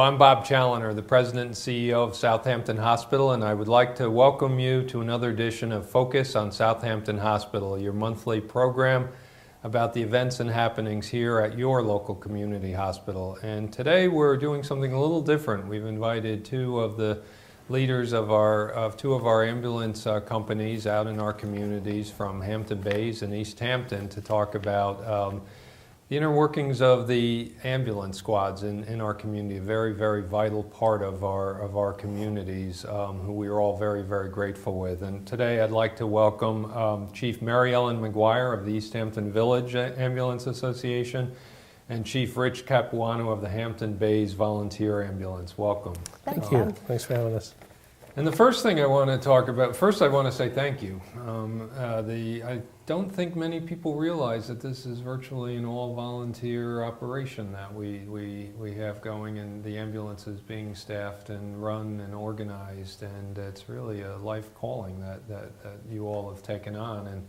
I'm Bob Challoner, the President and CEO of Southampton Hospital, and I would like to welcome you to another edition of Focus on Southampton Hospital, your monthly program about the events and happenings here at your local community hospital. And today we're doing something a little different. We've invited two of the leaders of two of our ambulance companies out in our communities from Hampton Bays and East Hampton to talk about the inner workings of the ambulance squads in our community, a very, very vital part of our communities, who we are all very, very grateful with. And today I'd like to welcome Chief Mary Ellen McGuire of the East Hampton Village Ambulance Association and Chief Rich Capuano of the Hampton Bays Volunteer Ambulance. Welcome. Thank you. Thanks for having us. And the first thing I want to talk about, first I want to say thank you. I don't think many people realize that this is virtually an all-volunteer operation that we have going, and the ambulance is being staffed and run and organized, and it's really a life calling that you all have taken on. And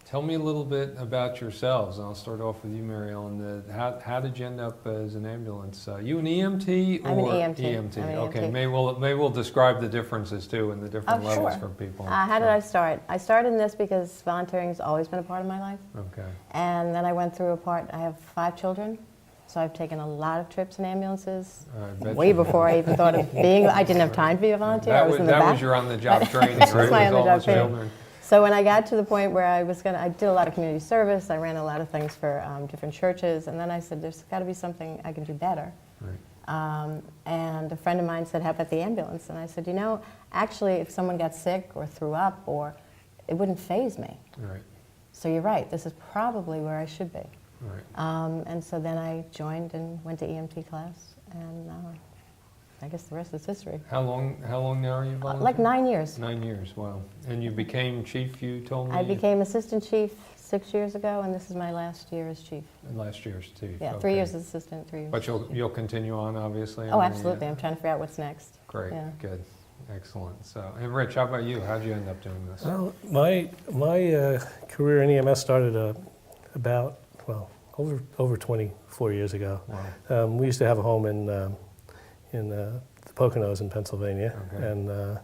tell me a little bit about yourselves, and I'll start off with you, Mary Ellen. How did you end up as an ambulance? You an EMT or I'm an EMT. EMT? I'm an Okay, EMT. Maybe we'll describe the differences too and the different levels Sure. for people. How did I start? I started in this because volunteering has always been a part of my life. Okay. And then I went through I have 5 children, so I've taken a lot of trips in ambulances. I bet Way you- before I even thought of being, I didn't have time to be a volunteer. I was in the that back. was your on-the-job training, That was right? my With all on-the-job the training. children? So when I got to the point where I did a lot of community service, I ran a lot of things for different churches, and then I said, there's got to be something I can do better. Right. And a friend of mine said, how about the ambulance? And I said, actually, if someone got sick or threw up, it wouldn't faze me. Right. So you're right, this is probably where I should be. Right. And so then I joined and went to EMT class, and I guess the rest is history. How long now are you volunteering? Like 9 years. 9 years, wow. And you became chief, you told me? I became assistant chief 6 years ago, and this is my last year as chief. Last year's chief. Yeah, okay. 3 years as assistant, 3 years. But you'll continue on, obviously? Oh, absolutely. I'm trying to figure out what's next. Great, Yeah. good, excellent. So, and Rich, how about you? How'd you end up doing this? Well, my career in EMS started about over 24 years ago. Wow. We used to have a home in the Poconos in Pennsylvania, Okay. and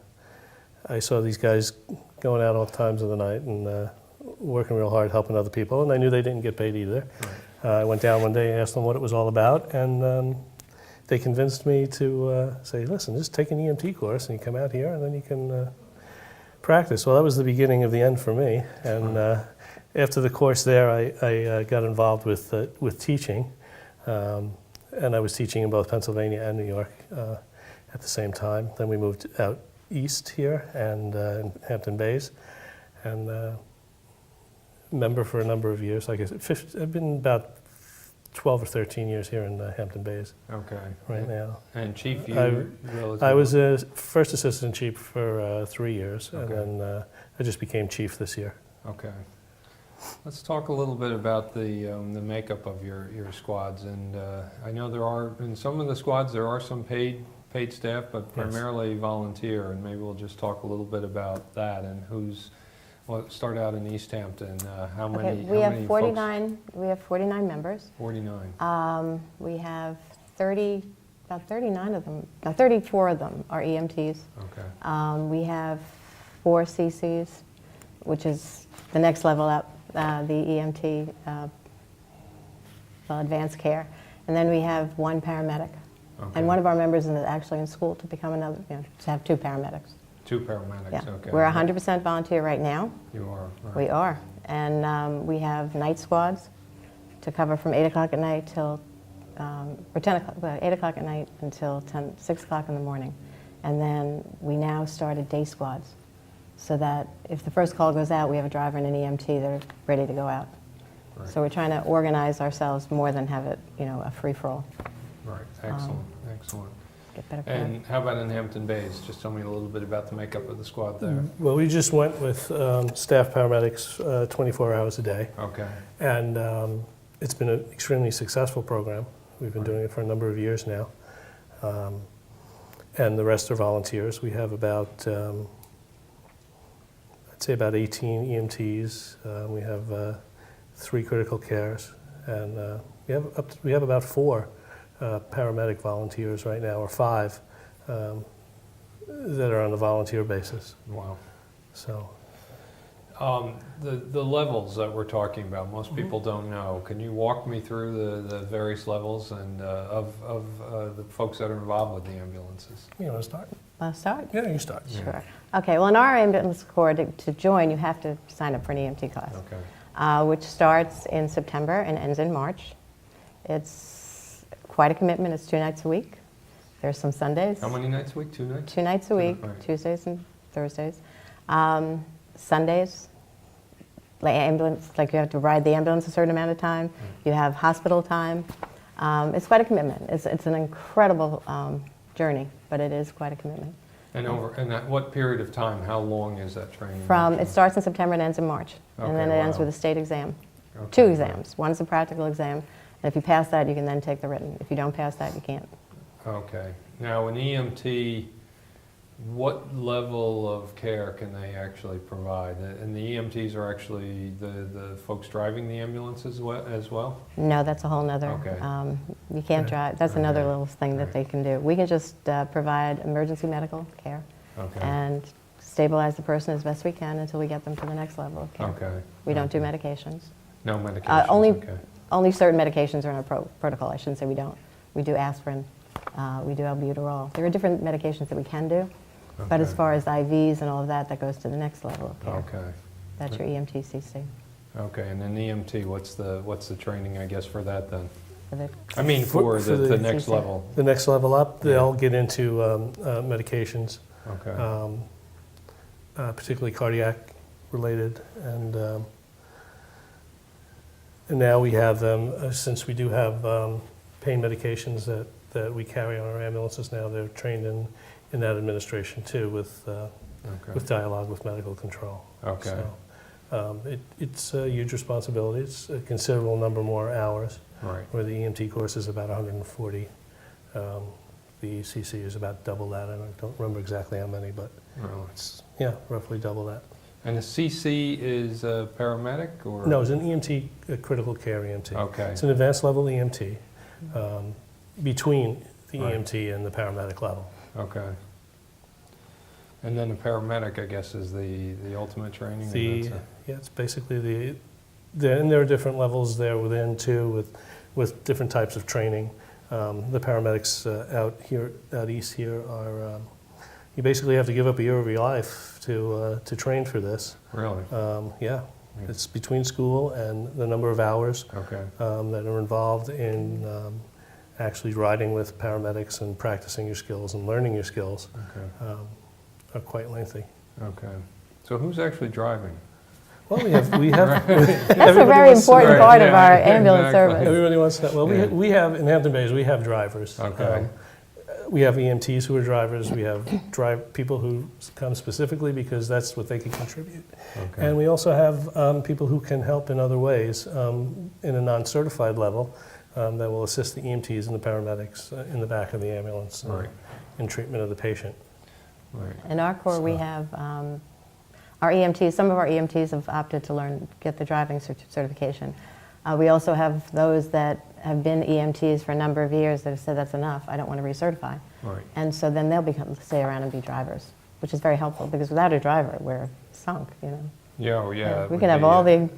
I saw these guys going out all times of the night and working real hard helping other people, and I knew they didn't get paid either. Right. I went down one day and asked them what it was all about, and they convinced me to say, listen, just take an EMT course and you come out here and then you can practice. Well, that was the beginning of the end for me, and after the course there I got involved with teaching, and I was teaching in both Pennsylvania and New York at the same time. Then we moved out east here and in Hampton Bays, and member for a number of years. Like I said, I've been about 12 or 13 years here in Hampton Bays. Okay. Right now. And chief, I was a first assistant chief for 3 years, Okay. and then I just became chief this year. Okay. Let's talk a little bit about the makeup of your squads. And I know in some of the squads there are some paid staff, but primarily volunteer. And maybe we'll just talk a little bit about that and start out in East Hampton. How many? We have 49. Folks? We have 49 members. 49. We have about 39 of them. 34 of them are EMTs. Okay. We have 4 CCs, which is the next level up. The EMT, advanced care, and then we have 1 paramedic, Okay. and one of our members is actually in school to become to have 2 paramedics. 2 paramedics. Yeah. Okay. We're 100% volunteer right now. You are. Right. We are, and we have night squads to cover from 8 o'clock at night till or 10 o'clock, 8 o'clock at night until 6 o'clock in the morning, and then we now started day squads. So that if the first call goes out, we have a driver and an EMT that are ready to go out. Right. So we're trying to organize ourselves more than have it, a free-for-all. Right. Excellent. Excellent. Get better care. And how about in Hampton Bays? Just tell me a little bit about the makeup of the squad there. Well, we just went with staff paramedics 24 hours a day, Okay. and it's been an extremely successful program. We've been doing it for a number of years now, and the rest are volunteers. We have about I'd say about 18 EMTs. We have 3 critical cares, and we have about 4 paramedic volunteers right now, or 5, that are on a volunteer basis. Wow. So, The levels that we're talking about, most people don't know. Can you walk me through the various levels and of the folks that are involved with the ambulances? you want to start? Start? Yeah, you start. Sure. Okay, well, in our ambulance corps, to join, you have to sign up for an EMT class, Okay. which starts in September and ends in March. It's quite a commitment. It's 2 nights a week. There's some Sundays. How many nights a week? 2 nights? 2 nights a week, Right. Tuesdays and Thursdays. Sundays, like you have to ride the ambulance a certain amount of time. You have hospital time. It's quite a commitment. It's an incredible journey, but it is quite a commitment. And at what period of time? How long is that training? It starts in September and ends in March, and then it Okay, ends wow. with a state exam. Okay, 2 wow. exams. One's a practical exam, and if you pass that, you can then take the written. If you don't pass that, you can't. Okay. Now, an EMT, what level of care can they actually provide? And the EMTs are actually the folks driving the ambulance as well? No, that's a whole nother. Okay. You can't Right. drive. That's another Okay. little thing that Right. they can do. We can just provide emergency medical care Okay. and stabilize the person as best we can until we get them to the next level of care. Okay. We don't do Okay. medications. No medications? Only, Okay. only certain medications are in our protocol. I shouldn't say we don't. We do aspirin. We do albuterol. There are different medications that we can do, but as Okay. far as IVs and all of that, that goes to the next level of care. Okay. That's your EMTCC. Okay, and then EMT, what's the training, I guess, for that then? For the- I mean, For for the the next CC. level. The next level up, Yeah. they'll get into medications, Okay. particularly cardiac related, and now we have them, since we do have pain medications that we carry on our ambulances now, they're trained in that administration too, with Okay. dialogue with medical control. Okay. So, it's a huge responsibility. It's a considerable number more hours, Right. where the EMT course is about 140. The CC is about double that. I don't remember exactly how many, but Well, it's, yeah, roughly double that. and the CC is a paramedic or? No, it's an EMT, a critical care EMT. Okay. It's an advanced level EMT, between the Right. EMT and the paramedic level. Okay. And then a paramedic, I guess, is the ultimate training? and that's Yeah, it's basically and there are different levels there within too, with different types of training. The paramedics out east here are, you basically have to give up a year of your life to train for this. Really? Yeah, it's between school and the number of hours Okay. that are involved in actually riding with paramedics and practicing your skills and learning your skills Okay. are quite lengthy. Okay. So who's actually driving? Well, we have. That's a very important part of our ambulance exactly. service. Everybody wants to. Well, Yeah. we have in Hampton Bays. We have drivers. Okay. We have EMTs who are drivers. We have people who come specifically because that's what they can contribute. Okay. And we also have people who can help in other ways in a non-certified level that will assist the EMTs and the paramedics in the back of the ambulance Right. in treatment of the patient. Right. In our corps, we So- have our EMTs, some of our EMTs have opted to get the driving certification. We also have those that have been EMTs for a number of years that have said that's enough, I don't want to recertify. Right. And so then they'll stay around and be drivers, which is very helpful because without a driver, we're sunk, you know. Yeah, oh, yeah. it We would can have be, all the all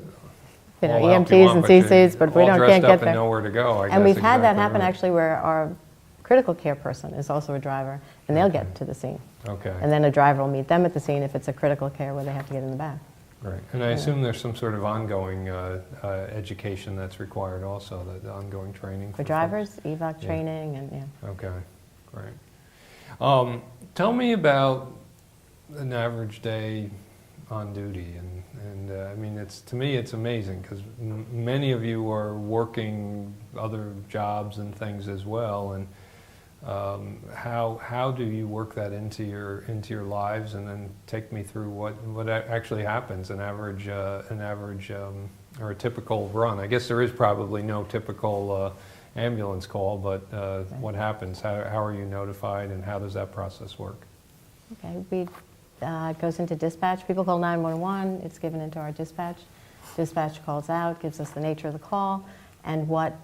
the help you EMTs want, and but you- CCs, but if we all can't dressed get up there. and nowhere to go, I guess. And we've had that exactly happen right. actually where our critical care person is also a driver, and they'll get to the scene. Okay. And then a driver will meet them at the scene if it's a critical care where they have to get in the back. Right. And I assume there's some sort of ongoing education that's required also, the ongoing training. For folks? drivers, EVOC Yeah. training, and yeah. Okay, great. Tell me about an average day on duty, and I mean, to me, it's amazing because many of you are working other jobs and things as well, and how do you work that into your lives, and then take me through what actually happens an average or a typical run. I guess there is probably no typical ambulance call, but what happens? How are you notified, and how does that process work? Okay, it goes into dispatch. People call 911, it's given into our dispatch. Dispatch calls out, gives us the nature of the call and what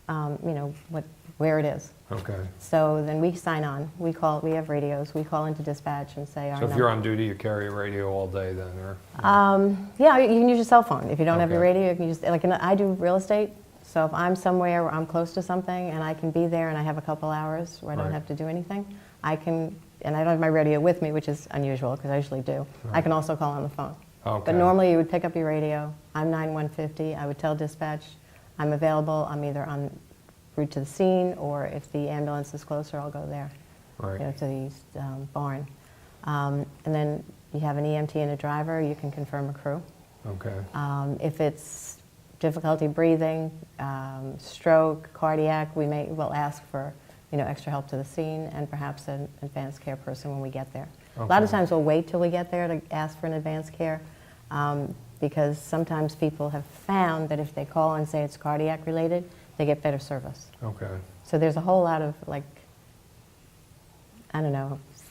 where it is. Okay. So then we sign on. We have radios. We call into dispatch and say our So if number. you're on duty, you carry a radio all day then, or? Yeah, you can use your cell phone. If you don't have your Okay. radio, you can use, I do real estate, so if I'm somewhere where I'm close to something and I can be there and I have a couple hours where I don't Right. have to do anything, I can, and I don't have my radio with me, which is unusual because I usually do. I Right. can also call on the phone. Okay. But normally you would pick up your radio, I'm 9150, I would tell dispatch, I'm available, I'm either en route to the scene, or if the ambulance is closer, I'll go there. Right. To the east barn. And then you have an EMT and a driver, you can confirm a crew. Okay. If it's difficulty breathing, stroke, cardiac, we'll ask for extra help to the scene and perhaps an advanced care person when we get there. A lot of Okay. times we'll wait till we get there to ask for an advanced care because sometimes people have found that if they call and say it's cardiac related, they get better service. Okay. So there's a whole lot of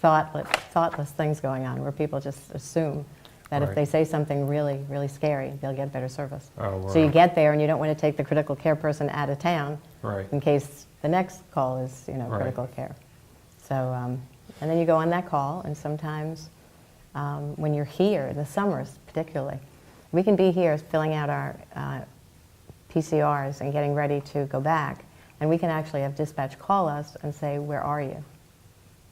thoughtless things going on where people just assume that if Right. they say something really, really scary, they'll get better service. Oh, So you right. get there and you don't want to take the critical care person out of town Right. in case the next call is, Right. critical care. So, and then you go on that call, and sometimes when you're here, in the summers particularly, we can be here filling out our PCRs and getting ready to go back, and we can actually have dispatch call us and say, where are you?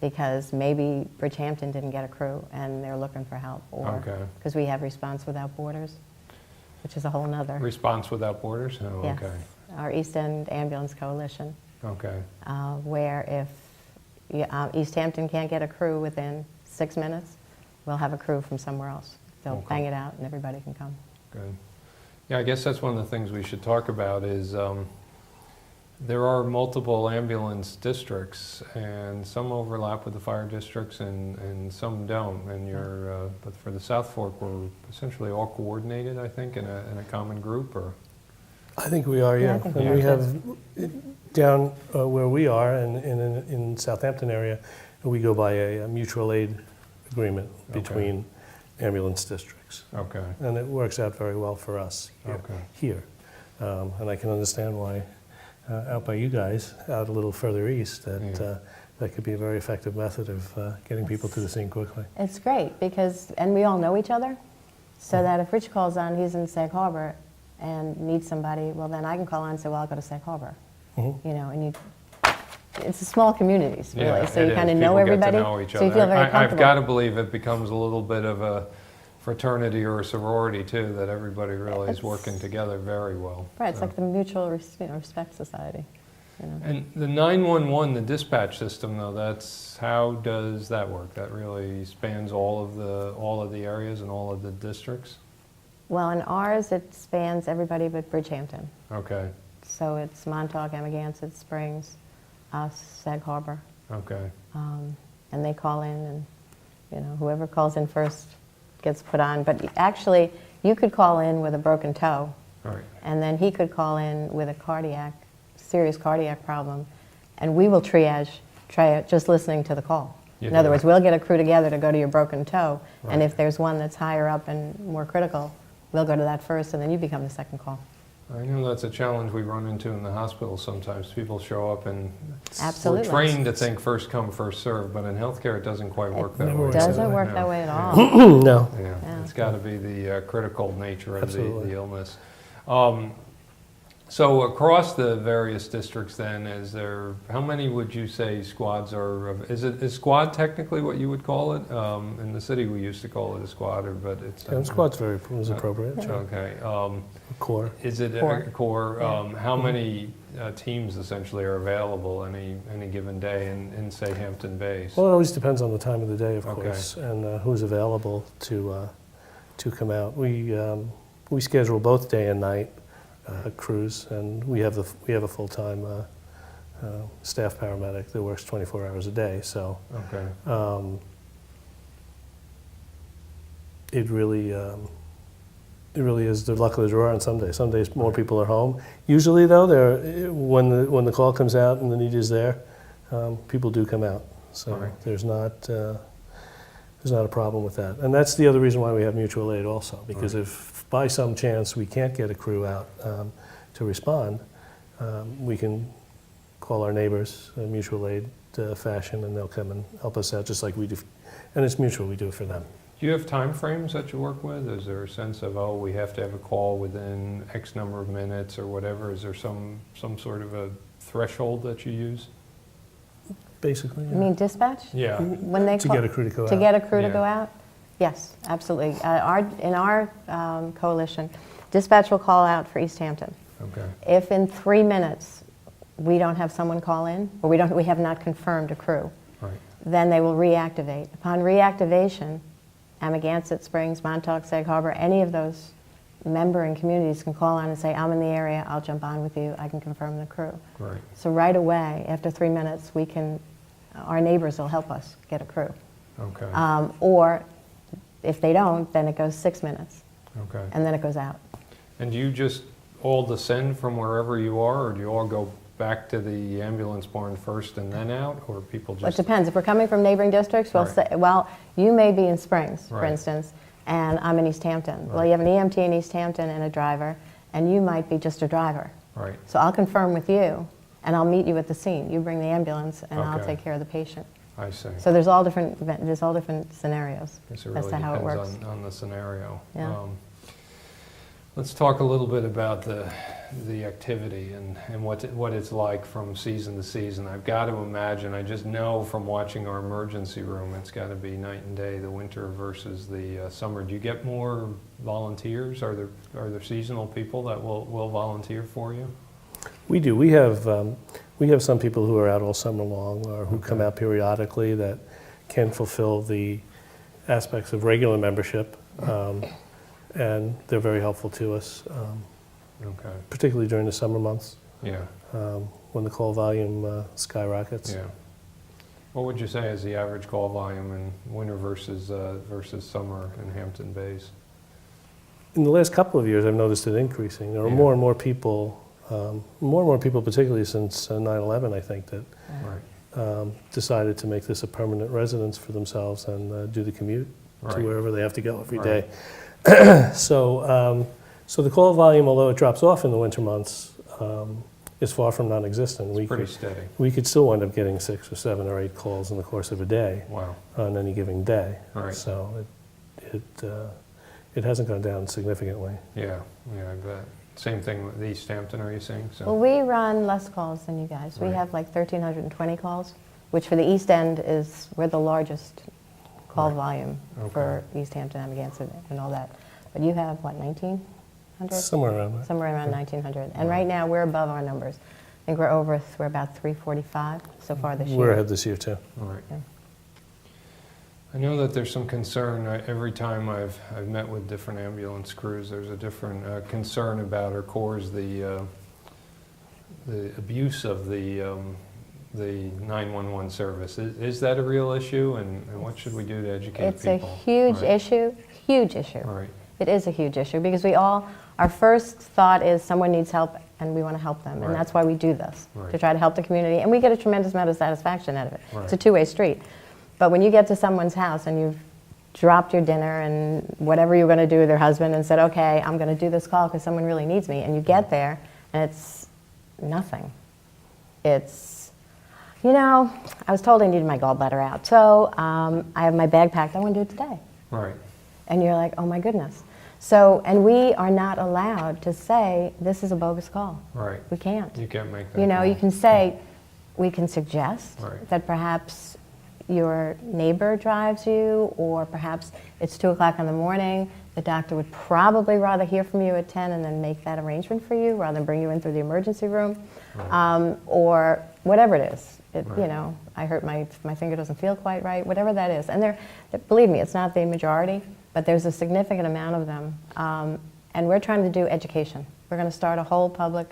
Because maybe Bridgehampton didn't get a crew and they're looking for help, or Okay. because we have Response Without Borders, which is a whole nother. Response Without Borders? Oh, Yes. okay. Our East End Ambulance Coalition, Okay. where if East Hampton can't get a crew within 6 minutes, we'll have a crew from somewhere else. They'll Okay. bang it out and everybody can come. Good. Yeah, I guess that's one of the things we should talk about is there are multiple ambulance districts, and some overlap with the fire districts and some don't. And but for the South Fork, we're essentially all coordinated, I think, in a common group, or? I think we are, Yeah, yeah. I think And we we are, have, down where we are in Southampton area, we go by a mutual aid agreement Okay. between ambulance districts. Okay. And it works out very well for us Okay. here. And I can understand why out by you guys, out a little further east, that Yeah. that could be a very effective method of getting people to the scene quickly. It's great because, and we all know each other, so that if Rich calls on, he's in Sag Harbor and needs somebody, well then I can call on and say, well, I'll go to Sag Harbor. Mhm. And it's small communities, really, Yeah, so it you is. kind of know People get to everybody, know each so you other. feel very I've comfortable. got to believe it becomes a little bit of a fraternity or a sorority too, that everybody really is It's- working together very well. Right, it's So. like the mutual respect society. And the 911, the dispatch system, though, how does that work? That really spans all of the areas and all of the districts? Well, in ours, it spans everybody but Bridgehampton. Okay, So it's Montauk, Amagansett, Springs, us, Sag Harbor. okay, And they call in, and whoever calls in first gets put on. But actually, you could call in with a broken toe, all right, and then he could call in with a serious cardiac problem, and we will triage just listening to the call. You In other do. words, we'll get a crew together to go to your broken toe, and Right. if there's one that's higher up and more critical, we'll go to that first, and then you become the second call. I know that's a challenge we run into in the hospital sometimes. People show up and Absolutely. we're trained to think first come, first serve, but in healthcare it doesn't quite work that never way. works that Doesn't way, work No. that way at all. No. Yeah, Yeah. it's got to be the critical nature of Absolutely. the illness. So across the various districts then, how many would you say squads are, is squad technically what you would call it? In the city we used to call it a squad, but it's... And squad's was appropriate, sure. Okay. Core. Is it Core. a core? Yeah. How many teams essentially are available any given day in say Hampton Bays? Well, it always depends on the time of the day, of Okay. course, and who's available to come out. We schedule both day and night crews, and we have a full-time staff paramedic that works 24 hours a day. So Okay. it really is the luck of the draw on some days. Some days more people are home. Usually, though, when the call comes out and the need is there, people do come out. So All right. there's not a problem with that. And that's the other reason why we have mutual aid also, because Right. if by some chance we can't get a crew out to respond, we can call our neighbors, mutual aid fashion, and they'll come and help us out just like we do. And it's mutual, we do it for them. Do you have time frames that you work with? Is there a sense of, oh, we have to have a call within X number of minutes or whatever? Is there some sort of a threshold that you use? Basically, You mean dispatch? Yeah. When they to call- get a crew to go out. To get a crew to Yeah. go out? Yes, absolutely. In our coalition, dispatch will call out for East Hampton. Okay. If in 3 minutes we don't have someone call in, or we have not confirmed a crew, Right. then they will reactivate. Upon reactivation, Amagansett Springs, Montauk, Sag Harbor, any of those member communities can call on and say, I'm in the area, I'll jump on with you, I can confirm the crew. Right. So right away, after 3 minutes, our neighbors will help us get a crew. Okay. Or if they don't, then it goes 6 minutes, Okay. and then it goes out. And do you just all descend from wherever you are, or do you all go back to the ambulance barn first and then out, or people Well, it just? depends. If we're coming from neighboring districts, we'll Right. say, well, you may be in Springs, for Right. instance, and I'm in East Hampton. Well, Right. you have an EMT in East Hampton and a driver, and you might be just a driver. Right. So I'll confirm with you, and I'll meet you at the scene. You bring the ambulance, and I'll Okay. take care of the patient. I see. So there's all different scenarios Guess it as really to how it depends works. on the scenario. Yeah. Let's talk a little bit about the activity and what it's like from season to season. I've got to imagine, I just know from watching our emergency room, it's got to be night and day, the winter versus the summer. Do you get more volunteers? Are there seasonal people that will volunteer for you? We do. We have some people who are out all summer long or who come Okay. out periodically that can fulfill the aspects of regular membership, and they're very helpful to us, Okay. particularly during the summer months Yeah. when the call volume skyrockets. Yeah. What would you say is the average call volume in winter versus summer in Hampton Bays? In the last couple of years, I've noticed it increasing. There are Yeah. more and more people, particularly since 9/11, I think, that Right. decided to make this a permanent residence for themselves and do the commute to Right. wherever they have to go every Right. day. So the call volume, although it drops off in the winter months, is far from non-existent. Pretty steady. We could still wind up getting 6 or 7 or 8 calls in the course of a day Wow. on any given day. Right. So it hasn't gone down significantly. Yeah, I bet. Same thing with East Hampton, are you saying? So, Well, we run less calls than you guys. We Right. have like 1,320 calls, which for the East End we're the largest call Right. volume for East Hampton, Amagansett, and all that. But you have, what, 1,900? Somewhere around there. Somewhere around 1,900. And right now, we're above our numbers. I think we're about 345 so far this year. We're ahead this year, too. all right. Yeah. I know that there's some concern. Every time I've met with different ambulance crews, there's a different concern about, or cores, the abuse of the 911 service. Is that a real issue, and what should we do to educate It's a people? huge Right. issue, huge issue. All right. It is a huge issue because our first thought is someone needs help and we want to help them. Right. And that's why we do this, Right. to try to help the community. And we get a tremendous amount of satisfaction out of it. It's a Right. two-way street. But when you get to someone's house and you've dropped your dinner and whatever you're going to do with your husband and said, okay, I'm going to do this call because someone really needs me, and you get there and it's nothing. It's, I was told I needed my gallbladder out. So I have my bag packed. I want to do it today. Right. And you're like, oh my goodness. So, and we are not allowed to say, this is a bogus call. Right. We can't. You can't make that. You call. can say, we can suggest Right. that perhaps your neighbor drives you, or perhaps it's 2 o'clock in the morning. The doctor would probably rather hear from you at 10 and then make that arrangement for you rather than bring you in through the emergency room, or whatever it is. Right. I hurt my finger doesn't feel quite right, whatever that is. And believe me, it's not the majority, but there's a significant amount of them. And we're trying to do education. We're going to start a whole public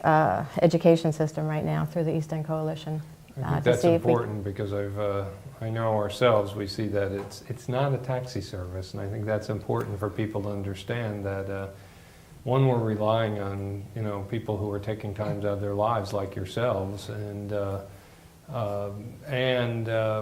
Right. education system right now through the East End Coalition. I think that's important because I know ourselves, we see that it's not a taxi service, and I think that's important for people to understand that one, we're relying on people who are taking times out of their lives like yourselves, and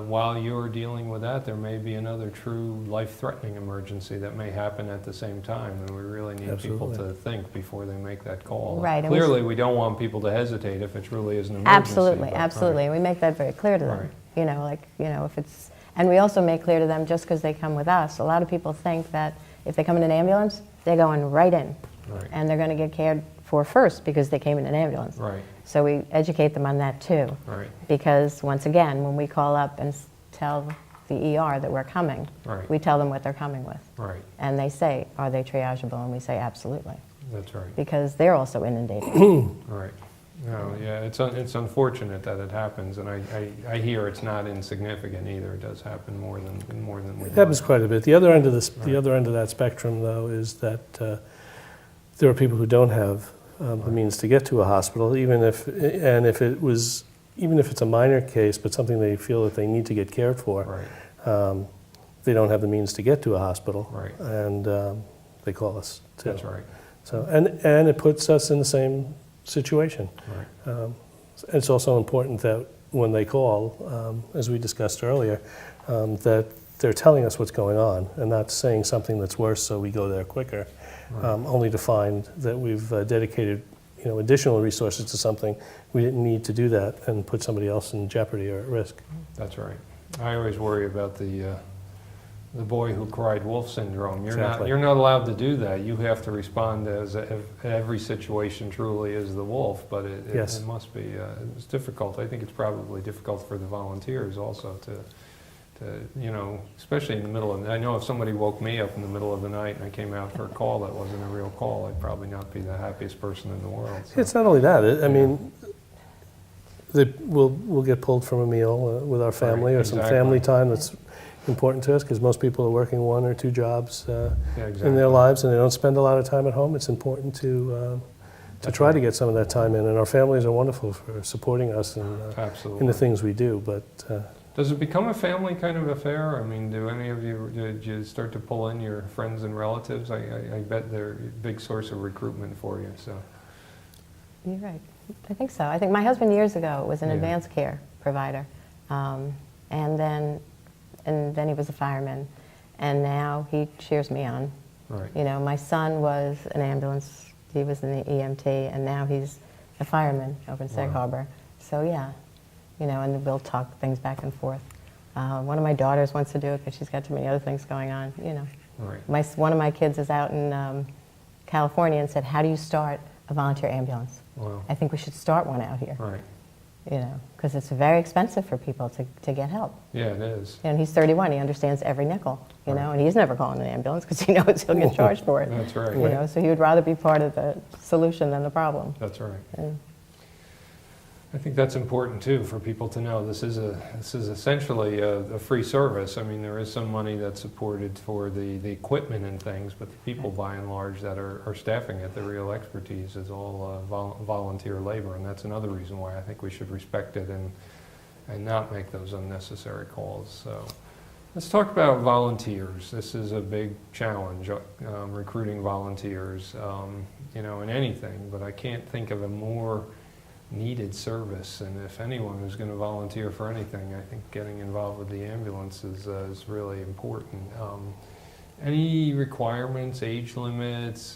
While you're dealing with that, there may be another true life-threatening emergency that may happen at the same time, and we really need people Absolutely. to think before they make that call. Right, and we Clearly, we don't want people to hesitate if it truly is an emergency. Absolutely, but- absolutely. And we make that very clear to them. Right. You know, like, you know, if it's, and we also make clear to them just because they come with us, a lot of people think that if they come in an ambulance, they're going right in. Right. And they're going to get cared for first because they came in an ambulance. Right, So we educate them on that too. right, Because once again, when we call up and tell the ER that we're coming, right, we tell them what they're coming with. right. And they say, are they triageable? And we say, absolutely. That's right. Because they're also inundated. Right. No, yeah, it's unfortunate that it happens, and I hear it's not insignificant either. It does happen more than we It happens like. quite a bit. The other end of Right. the other end of that spectrum, though, is that there are people who don't have the means to get to a hospital, even if it's a minor case, but something they feel that they need to get cared for. Right, They don't have the means to get to a hospital, right. and they call us too. That's right. So, and it puts us in the same situation. Right. It's also important that when they call, as we discussed earlier, that they're telling us what's going on and not saying something that's worse so we go there quicker, Right. only to find that we've dedicated additional resources to something we didn't need to do that and put somebody else in jeopardy or at risk. That's right. I always worry about the boy who cried wolf syndrome. Exactly. You're not allowed to do that. You have to respond as if every situation truly is the wolf, but Yes. it must be. It's difficult. I think it's probably difficult for the volunteers also to especially in the middle of. I know if somebody woke me up in the middle of the night and I came out for a call that wasn't a real call, I'd probably not be the happiest person in the world. So. It's not only that. I mean, we'll get pulled from a meal with our family or some exactly. family time that's important to us because most people are working one or two jobs Yeah, exactly. in their lives and they don't spend a lot of time at home. It's important to That's try right. to get some of that time in, and our families are wonderful for supporting us in Absolutely. the things we do. But Does it become a family kind of affair? I mean, do any of you, did you start to pull in your friends and relatives? I bet they're a big source of recruitment for you, so. You're right. I think so. I think my husband years ago was an Yeah. advanced care provider, and then he was a fireman, and now he cheers me on. Right, You know, my son was an ambulance. He was in the EMT, and now he's a fireman over in Sag Wow. Harbor. So yeah, and we'll talk things back and forth. One of my daughters wants to do it because she's got too many other things going on. right, One of my kids is out in California and said, "How do you start a volunteer ambulance? wow, I think we should start one out here." right. Because it's very expensive for people to get help. Yeah, it is. And he's 31, he understands every nickel, Right. And he's never calling an ambulance because he knows he'll get charged for it. That's right. So he would rather be part of the solution than the problem. That's right. Yeah. I think that's important too for people to know. This is essentially a free service. I mean, there is some money that's supported for the equipment and things, but the people by and large that are staffing it, the real expertise is all volunteer labor, and that's another reason why I think we should respect it and not make those unnecessary calls. So let's talk about volunteers. This is a big challenge, recruiting volunteers, in anything, but I can't think of a more needed service, and if anyone is going to volunteer for anything, I think getting involved with the ambulance is really important. Any requirements, age limits,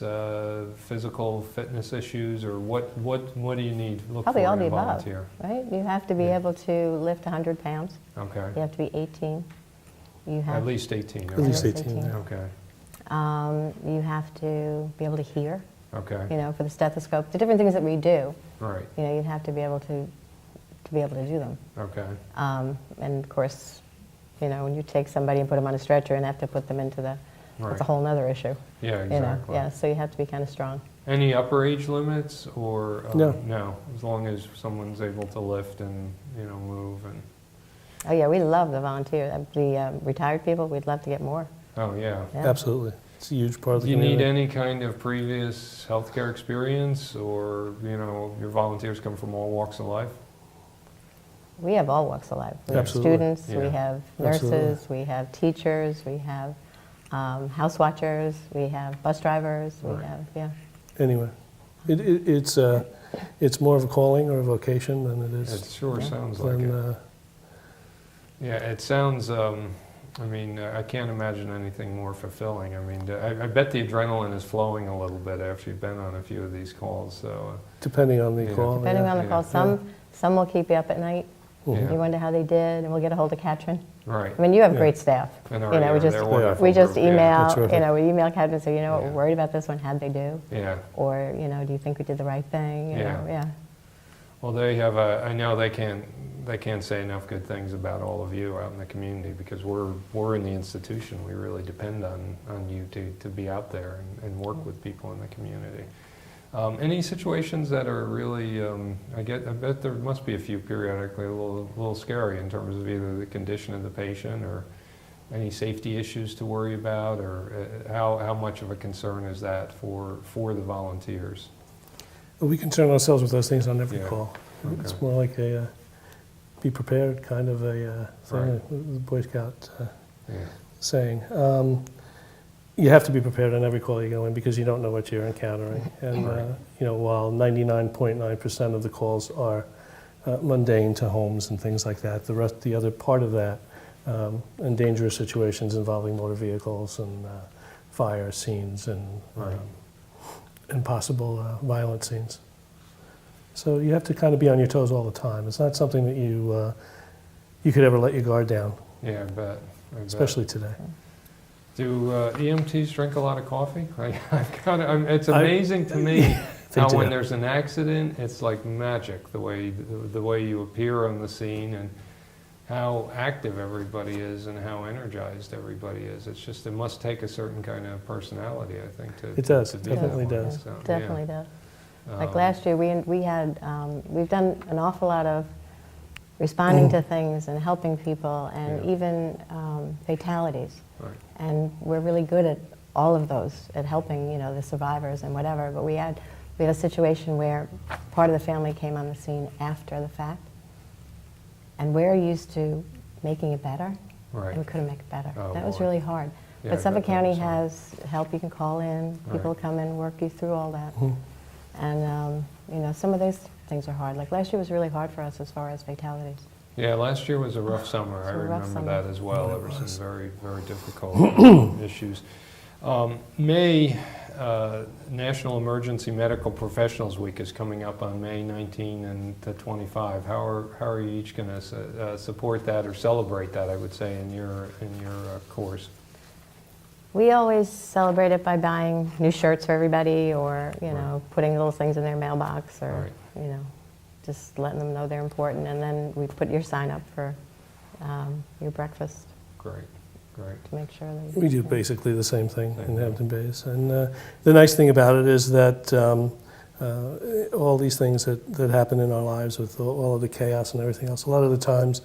physical fitness issues, or what do you need to look Probably for all in the a above, volunteer? right? You have to be Yeah. able to lift 100 pounds. Okay, You have to be 18. You have, at least 18. at least least 18. 18. yeah. Okay, you have to be able to hear, okay, for the stethoscope. The different things that we do, right, you'd have to be able to do them. okay, And of course, when you take somebody and put them on a stretcher and have to put them into right. that's a whole other issue. Yeah, exactly. Yeah, so you have to be kind of strong. Any upper age limits, or No. No, as long as someone's able to lift and move and. Oh yeah, we love the volunteer, the retired people. We'd love to get more. Oh yeah. Yeah. Absolutely. It's a huge part of Do the you need community. any kind of previous healthcare experience, or your volunteers come from all walks of life? We have all walks of life. We have Absolutely. students, we Yeah. have nurses, Absolutely. we have teachers, we have house watchers, we have bus drivers, we Right. have, Anyway, It's more of a calling or a vocation than it is. It sure sounds like it. than, Yeah, it sounds, I mean, I can't imagine anything more fulfilling. I mean, I bet the adrenaline is flowing a little bit after you've been on a few of these calls, so. depending on the Yeah. call. Depending yeah. on the call, some will keep you up at night. Mhm. You wonder how they did, and we'll get a hold of Katrin. Right. I mean, you have Yeah. great staff. And You know, we just they're wonderful we just group, yeah. email, That's terrific. we email Katrin and say, you know what, Yeah. we're worried about this one. How'd they do? Yeah. Or do you think we did the right thing? You Yeah. know, yeah. Well, they have I know they can't say enough good things about all of you out in the community because we're in the institution. We really depend on you to be out there and work with people in the community. Any situations that are really, I bet there must be a few periodically a little scary in terms of either the condition of the patient or any safety issues to worry about, or how much of a concern is that for the volunteers? We concern ourselves with those things on every Yeah. call. It's Okay. more like a be prepared kind of a thing, Right. the Boy Scout Yeah. saying. You have to be prepared on every call you go in because you don't know what you're encountering. And Right. while 99.9% of the calls are mundane to homes and things like that, the other part of that, and dangerous situations involving motor vehicles and fire scenes and Right. and possible violent scenes. So you have to kind of be on your toes all the time. It's not something that you could ever let your guard down, Yeah, I bet. especially today. Do EMTs drink a lot of coffee? It's I- amazing to me They how do. when there's an accident, it's like magic the way you appear on the scene and how active everybody is and how energized everybody is. It's just, it must take a certain kind of personality, I think, to It does. to It be that definitely way. does. So, yeah. Definitely does. Like Um, last year, we've done an awful lot of responding to things and helping people, and Yeah. even fatalities. Right. And we're really good at all of those, at helping the survivors and whatever. But we had a situation where part of the family came on the scene after the fact, and we're used to making it better, Right. and we couldn't make it better. Oh, That was boy. really hard. Yeah, But I Suffolk bet that County was hard. has help. You can call in. People Right. come and work you through all that. Mhm. And some of those things are hard. Like last year was really hard for us as far as fatalities. Yeah, last year was a rough summer. I It was a rough remember summer. that as well. Yeah, There it were was. some very, very difficult issues. National Emergency Medical Professionals Week is coming up on May 19 and to 25. How are you each going to support that or celebrate that, I would say, in your course? We always celebrate it by buying new shirts for everybody, or Right. putting little things in their mailbox, or Right. just letting them know they're important. And then we put your sign up for your breakfast Great, great. to make sure that We do basically the same thing in Same. Hampton Bays. And the nice thing about it is that all these things that happen in our lives with all of the chaos and everything else, a lot of the times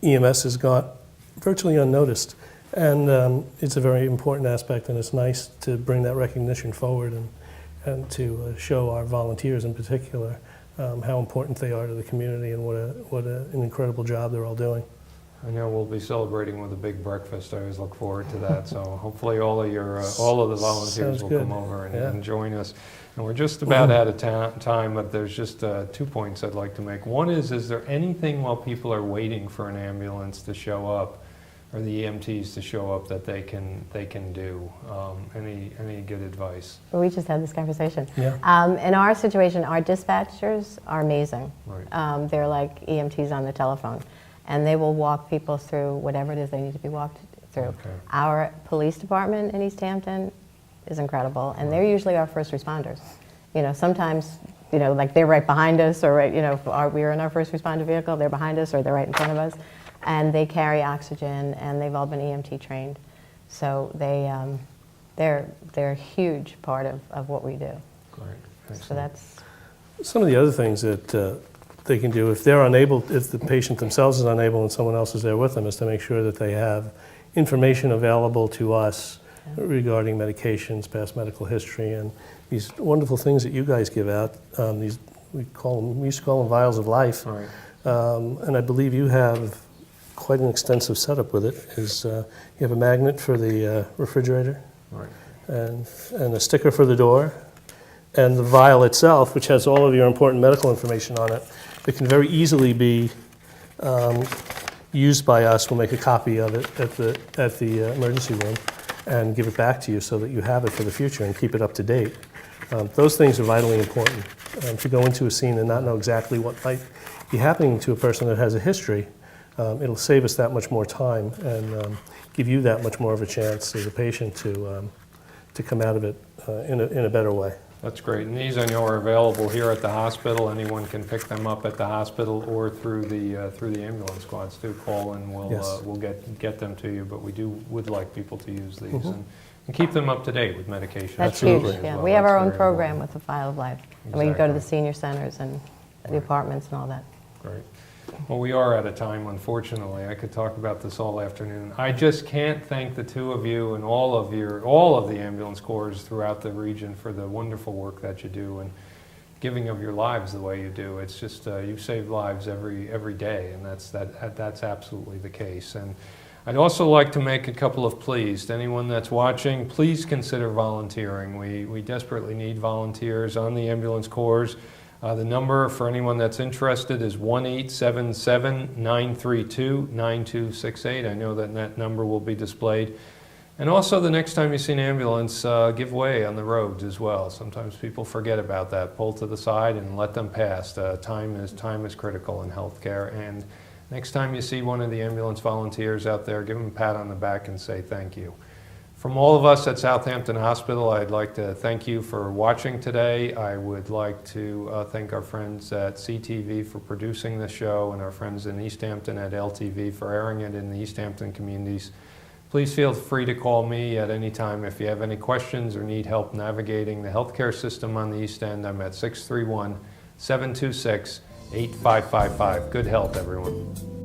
EMS has got virtually unnoticed. And it's a very important aspect, and it's nice to bring that recognition forward and to show our volunteers in particular how important they are to the community and what an incredible job they're all doing. I know we'll be celebrating with a big breakfast. I always look forward to that. So hopefully all of the volunteers Sounds will good. come over Yeah. and join us. And we're just about out of time, but there's just 2 points I'd like to make. One is there anything while people are waiting for an ambulance to show up or the EMTs to show up that they can do? Any good advice? we just had this conversation. Yeah. In our situation, our dispatchers are amazing. Right. They're like EMTs on the telephone, and they will walk people through whatever it is they need to be walked through. Okay. Our police department in East Hampton is incredible, and they're usually our first responders. Sometimes, like they're right behind us, or we're in our first responder vehicle, they're behind us, or they're right in front of us, and they carry oxygen, and they've all been EMT trained. So they're a huge part of what we do. Great. So Excellent. that's, Some of the other things that they can do if they're unable, if the patient themselves is unable and someone else is there with them, is to make sure that they have information available to us regarding medications, past medical history, and these wonderful things that you guys give out. We used to call them vials of life. All right. And I believe you have quite an extensive setup with it. You have a magnet for the refrigerator Right. and a sticker for the door. and the vial itself, which has all of your important medical information on it, it can very easily be used by us. We'll make a copy of it at the emergency room and give it back to you so that you have it for the future and keep it up to date. Those things are vitally important. To go into a scene and not know exactly what might be happening to a person that has a history, it'll save us that much more time and give you that much more of a chance as a patient to come out of it in a better way. That's great. And these I know are available here at the hospital. Anyone can pick them up at the hospital or through the ambulance squads too. Call and we'll Yes. we'll get them to you. But we would like people to use these and keep them up to date with medication. That's Absolutely. huge, as yeah. well. We have That's our own very program important. with the File of Life. And we go to the Exactly. senior centers and the apartments and all that. Great. Well, we are out of time, unfortunately. I could talk about this all afternoon. I just can't thank the two of you and all of the ambulance corps throughout the region for the wonderful work that you do and giving of your lives the way you do. It's just you save lives every day, and that's absolutely the case. And I'd also like to make a couple of pleas to anyone that's watching. Please consider volunteering. We desperately need volunteers on the ambulance corps. The number for anyone that's interested is 1-877-932-9268. I know that number will be displayed. And also, the next time you see an ambulance, give way on the roads as well. Sometimes people forget about that. Pull to the side and let them pass. Time is critical in healthcare. And next time you see one of the ambulance volunteers out there, give them a pat on the back and say thank you. From all of us at Southampton Hospital, I'd like to thank you for watching today. I would like to thank our friends at CTV for producing the show and our friends in East Hampton at LTV for airing it in the East Hampton communities. Please feel free to call me at any time if you have any questions or need help navigating the healthcare system on the East End. I'm at 631-726-8555. Good health, everyone.